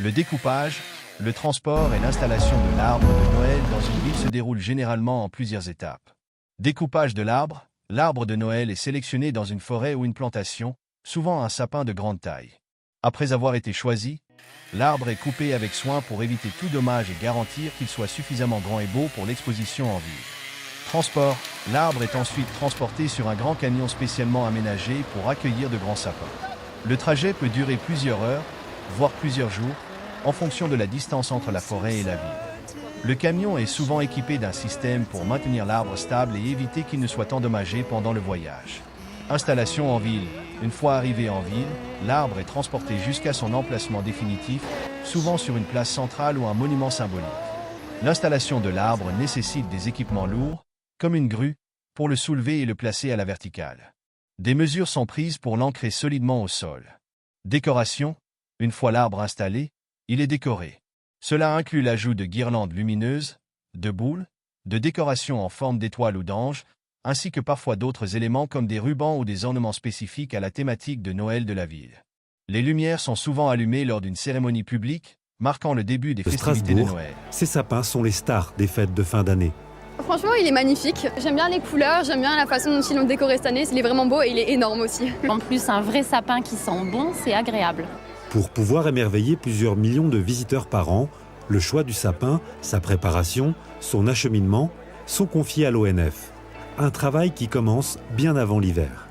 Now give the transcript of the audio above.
Le découpage, le transport et l'installation de l'arbre de Noël dans une ville se déroulent généralement en plusieurs étapes. Découpage de l'arbre. L'arbre de Noël est sélectionné dans une forêt ou une plantation, souvent un sapin de grande taille. Après avoir été choisi, l'arbre est coupé avec soin pour éviter tout dommage et garantir qu'il soit suffisamment grand et beau pour l'exposition en ville. Transport. L'arbre est ensuite transporté sur un grand camion spécialement aménagé pour accueillir de grands sapins. Le trajet peut durer plusieurs heures, voire plusieurs jours, en fonction de la distance entre la forêt et la ville. Le camion est souvent équipé d'un système pour maintenir l'arbre stable et éviter qu'il ne soit endommagé pendant le voyage. Installation en ville. Une fois arrivé en ville, l'arbre est transporté jusqu'à son emplacement définitif, souvent sur une place centrale ou un monument symbolique. L'installation de l'arbre nécessite des équipements lourds, comme une grue, pour le soulever et le placer à la verticale. Des mesures sont prises pour l'ancrer solidement au sol. Décoration. Une fois l'arbre installé, il est décoré. Cela inclut l'ajout de guirlandes lumineuses, de boules, de décorations en forme d'étoiles ou d'anges, ainsi que parfois d'autres éléments comme des rubans ou des ornements spécifiques à la thématique de Noël de la ville. Les lumières sont souvent allumées lors d'une cérémonie publique, marquant le début des festivités de Noël. Ces sapins sont les stars des fêtes de fin d'année. Franchement, il est magnifique. J'aime bien les couleurs, j'aime bien la façon dont ils l'ont décoré cette année. Il est vraiment beau et il est énorme aussi. En plus, un vrai sapin qui sent bon, c'est agréable. Pour pouvoir émerveiller plusieurs millions de visiteurs par an, le choix du sapin, sa préparation, son acheminement sont confiés à l'ONF. Un travail qui commence bien avant l'hiver.